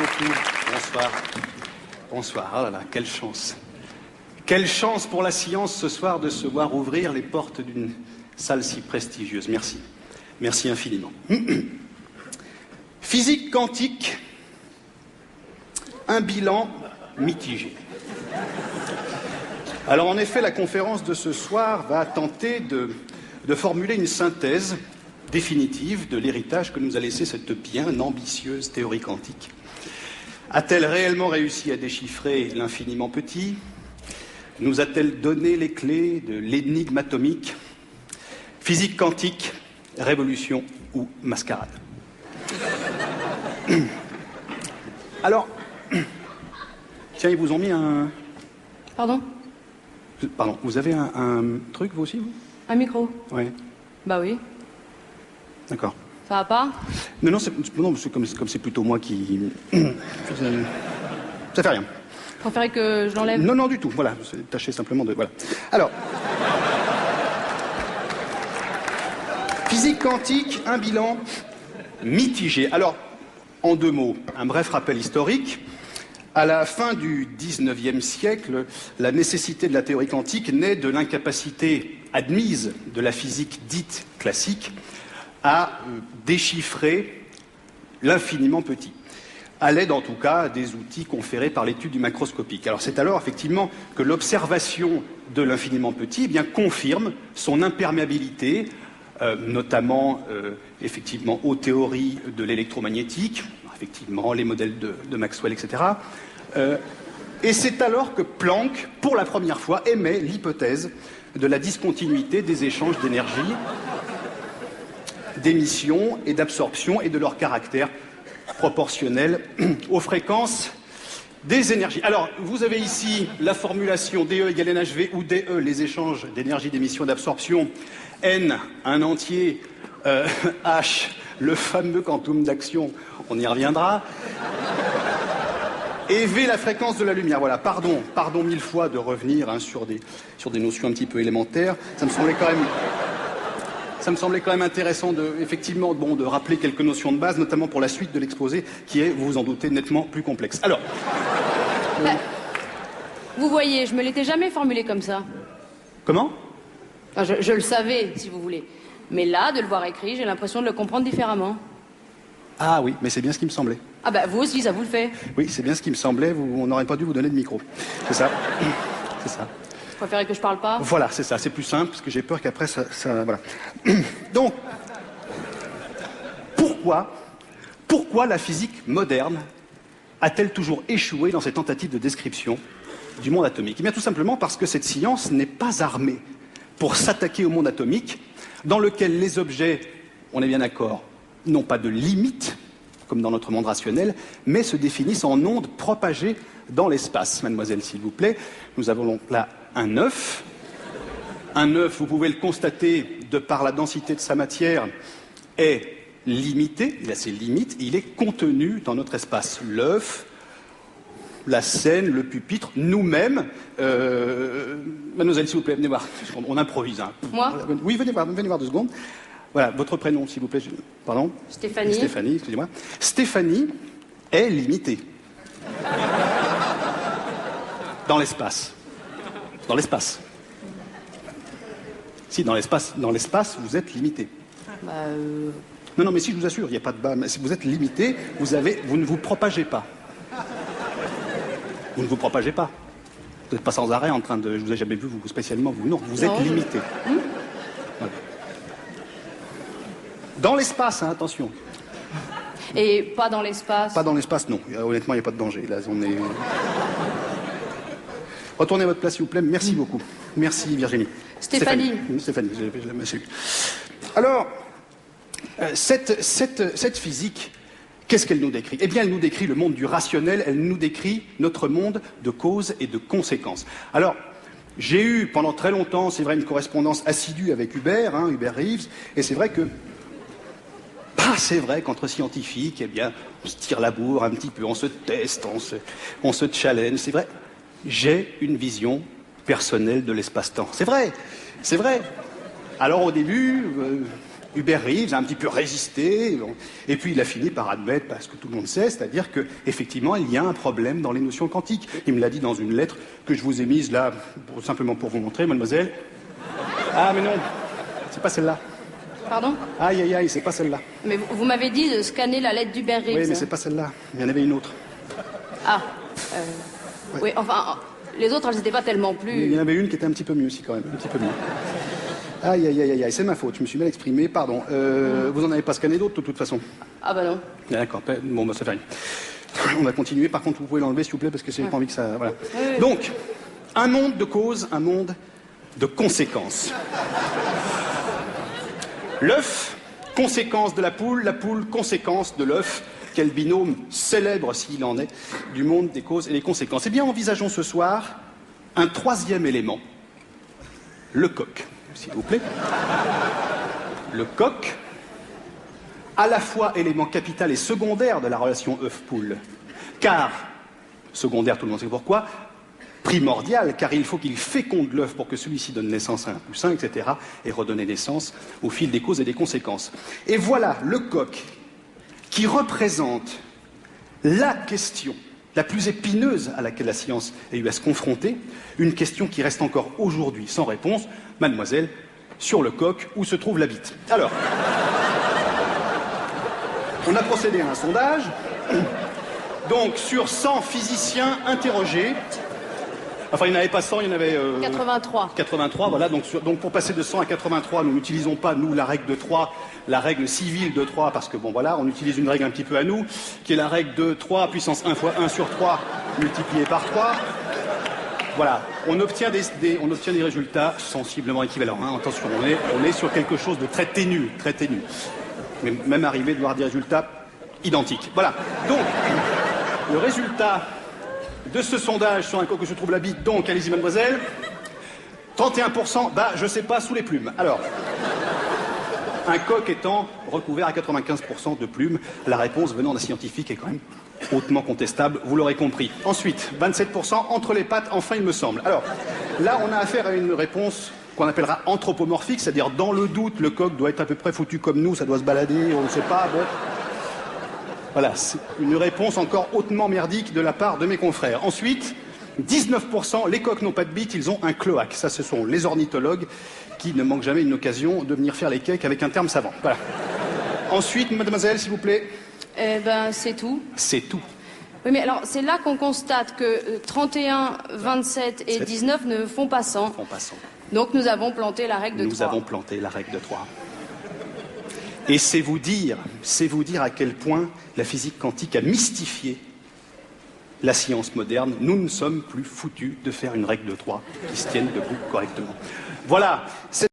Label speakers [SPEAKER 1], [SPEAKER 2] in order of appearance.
[SPEAKER 1] beaucoup. Bonsoir. Bonsoir. Oh là là, quelle chance. Quelle chance pour la science ce soir de se voir ouvrir les portes d'une salle si prestigieuse. Merci. Merci infiniment. Physique quantique, un bilan mitigé. Alors en effet, la conférence de ce soir va tenter de formuler une synthèse définitive de l'héritage que nous a laissé cette bien ambitieuse théorie quantique. A-t-elle réellement réussi à déchiffrer l'infiniment petit? Nous a-t-elle donné les clés de l'énigme atomique? Physique quantique, révolution ou mascarade? Alors, tiens, ils vous ont mis un...
[SPEAKER 2] Pardon?
[SPEAKER 1] Pardon, vous avez un truc, vous aussi, vous?
[SPEAKER 2] Un micro?
[SPEAKER 1] Oui.
[SPEAKER 2] Bah oui.
[SPEAKER 1] D'accord.
[SPEAKER 2] Ça va pas?
[SPEAKER 1] Non, c'est comme c'est plutôt moi qui... Ça fait rien.
[SPEAKER 2] Vous préférez que je l'enlève?
[SPEAKER 1] Non, du tout, voilà. C'est tâché simplement de... Voilà. Alors... Physique quantique, un bilan mitigé. Alors, en deux mots, un bref rappel historique. À la fin du XIXe siècle, la nécessité de la théorie quantique naît de l'incapacité admise de la physique dite classique à déchiffrer l'infiniment petit, à l'aide en tout cas des outils conférés par l'étude du macroscopique. Alors c'est alors effectivement que l'observation de l'infiniment petit eh bien, confirme son imperméabilité, notamment effectivement aux théories de l'électromagnétique, effectivement les modèles de Maxwell, etc. Et c'est alors que Planck, pour la première fois, émet l'hypothèse de la discontinuité des échanges d'énergie, d'émission et d'absorption et de leur caractère proportionnel aux fréquences des énergies. Alors, vous avez ici la formulation DE égale NHV ou DE, les échanges d'énergie, d'émission et d'absorption, N, un entier, H, le fameux quantum d'action, on y reviendra, et V, la fréquence de la lumière. Voilà, pardon mille fois de revenir sur des notions un petit peu élémentaires. Ça me semblait quand même intéressant de rappeler quelques notions de base, notamment pour la suite de l'exposé, qui est, vous vous en doutez, nettement plus complexe. Alors...
[SPEAKER 2] Vous voyez, je me l'étais jamais formulé comme ça.
[SPEAKER 1] Comment?
[SPEAKER 2] Enfin, je le savais, si vous voulez. Mais là, de le voir écrit, j'ai l'impression de le comprendre différemment.
[SPEAKER 1] Ah oui, mais c'est bien ce qui me semblait.
[SPEAKER 2] Ah bah, vous aussi, ça vous le fait.
[SPEAKER 1] Oui, c'est bien ce qui me semblait, on n'aurait pas dû vous donner de micro. C'est ça. C'est ça.
[SPEAKER 2] Vous préférez que je parle pas?
[SPEAKER 1] Voilà, c'est ça, c'est plus simple, parce que j'ai peur qu'après, ça voilà. Donc, pourquoi la physique moderne a-t-elle toujours échoué dans ses tentatives de description du monde atomique? Eh bien, tout simplement parce que cette science n'est pas armée pour s'attaquer au monde atomique, dans lequel les objets, on est bien d'accord, n'ont pas de limite, comme dans notre monde rationnel, mais se définissent en ondes propagées dans l'espace. Mademoiselle, s'il vous plaît, nous avons donc là un œuf. Un œuf, vous pouvez le constater, de par la densité de sa matière, est limité, il a ses limites, il est contenu dans notre espace. L'œuf, la scène, le pupitre, nous-mêmes. Mademoiselle, s'il vous plaît, venez voir. On improvise. Hein.
[SPEAKER 2] Moi?
[SPEAKER 1] Oui, venez voir 2 secondes. Voilà, votre prénom, s'il vous plaît. Pardon?
[SPEAKER 2] Stéphanie.
[SPEAKER 1] Stéphanie, excusez-moi. Stéphanie est limitée. Dans l'espace. Dans l'espace. Si, dans l'espace, vous êtes limité. Non, mais si, je vous assure, il n'y a pas de bas. Si vous êtes limité, vous ne vous propagez pas. Vous ne vous propagez pas. Vous n'êtes pas sans arrêt en train de... Je vous ai jamais vu, vous spécialement, vous. Non, vous êtes limité. Voilà. Dans l'espace, hein, attention.
[SPEAKER 2] Et pas dans l'espace?
[SPEAKER 1] Pas dans l'espace, non. Honnêtement, il n'y a pas de danger. Là, on est... Retournez à votre place, s'il vous plaît. Merci beaucoup. Merci, Virginie.
[SPEAKER 2] Stéphanie,
[SPEAKER 1] je l'ai su. Alors, cette physique, qu'est-ce qu'elle nous décrit? Eh bien, elle nous décrit le monde du rationnel, elle nous décrit notre monde de causes et de conséquences. Alors, j'ai eu pendant très longtemps, c'est vrai, une correspondance assidue avec Hubert Reeves, et c'est vrai que c'est vrai qu'entre scientifiques, eh bien, on se tire la bourre un petit peu, on se teste, on se challenge. C'est vrai, j'ai une vision personnelle de l'espace-temps. C'est vrai. Alors au début, Hubert Reeves a un petit peu résisté, et puis il a fini par admettre, parce que tout le monde sait, c'est-à-dire qu'effectivement, il y a un problème dans les notions quantiques. Il me l'a dit dans une lettre que je vous ai mise là, simplement pour vous montrer, mademoiselle. Ah, mais non, c'est pas celle-là.
[SPEAKER 2] Pardon?
[SPEAKER 1] Aïe, aïe, aïe, c'est pas celle-là.
[SPEAKER 2] Mais vous m'avez dit de scanner la lettre d'Hubert Reeves.
[SPEAKER 1] Oui, mais c'est pas celle-là. Il y en avait une autre.
[SPEAKER 2] Ah.
[SPEAKER 1] Ouais.
[SPEAKER 2] Oui, enfin, les autres, elles n'étaient pas tellement plus...
[SPEAKER 1] Il y en avait une qui était un petit peu mieux aussi, quand même. Un petit peu mieux. Aïe, aïe, aïe, aïe, aïe, c'est ma faute, je me suis mal exprimé, pardon. Vous en avez pas scanné d'autres, de toute façon?
[SPEAKER 2] Ah bah non.
[SPEAKER 1] D'accord, bon, bah ça fait rien. On va continuer, par contre, vous pouvez l'enlever, s'il vous plaît, parce que j'ai pas envie que ça... Voilà.
[SPEAKER 2] Oui.
[SPEAKER 1] Donc, un monde de causes, un monde de conséquences. L'œuf, conséquence de la poule, conséquence de l'œuf. Quel binôme célèbre, s'il en est, du monde des causes et des conséquences. Eh bien, envisageons ce soir un troisième élément, le coq, s'il vous plaît. Le coq, à la fois élément capital et secondaire de la relation œuf-poule. Car, secondaire, tout le monde sait pourquoi, primordial, car il faut qu'il féconde l'œuf pour que celui-ci donne naissance à un poussin, etc., et redonner naissance au fil des causes et des conséquences. Et voilà le coq qui représente la question la plus épineuse à laquelle la science a eu à se confronter, une question qui reste encore aujourd'hui sans réponse. Mademoiselle, sur le coq, où se trouve la bite? Alors, on a procédé à un sondage, donc sur 100 physiciens interrogés. Enfin, il n'y en avait pas 100, il y en avait...
[SPEAKER 2] 83.
[SPEAKER 1] 83, voilà. Donc pour passer de 100 à 83, nous n'utilisons pas, nous, la règle de 3, la règle civile de 3, parce que, bon, voilà, on utilise une règle un petit peu à nous, qui est la règle de 3 puissance 1 fois 1 sur 3 multiplié par 3. Voilà. On obtient des résultats sensiblement équivalents. Hein. Attention, on est sur quelque chose de très ténu, très ténu. Mais même arrivé de voir des résultats identiques. Voilà. Donc, le résultat de ce sondage sur un coq que je trouve la bite, donc, allez-y mademoiselle, 31%, bah je sais pas, sous les plumes. Alors, un coq étant recouvert à 95% de plumes, la réponse venant d'un scientifique est quand même hautement contestable, vous l'aurez compris. Ensuite, 27% entre les pattes, enfin il me semble. Alors, là on a affaire à une réponse qu'on appellera anthropomorphique, c'est-à-dire dans le doute, le coq doit être à peu près foutu comme nous, ça doit se balader, on ne sait pas, bon... Voilà, c'est une réponse encore hautement merdique de la part de mes confrères. Ensuite, 19%, les coqs n'ont pas de bite, ils ont un cloaque. Ça, ce sont les ornithologues qui ne manquent jamais une occasion de venir faire les cakes avec un terme savant. Voilà. Ensuite, mademoiselle, s'il vous plaît.
[SPEAKER 2] Eh ben, c'est tout.
[SPEAKER 1] C'est tout.
[SPEAKER 2] Oui, mais alors, c'est là qu'on constate que 31, 27 et 19 ne font pas 100. Donc, nous avons planté la règle de 3.
[SPEAKER 1] Nous avons planté la règle de 3. Et c'est vous dire à quel point la physique quantique a mystifié la science moderne. Nous ne sommes plus foutus de faire une règle de 3 qui se tienne debout correctement. Voilà.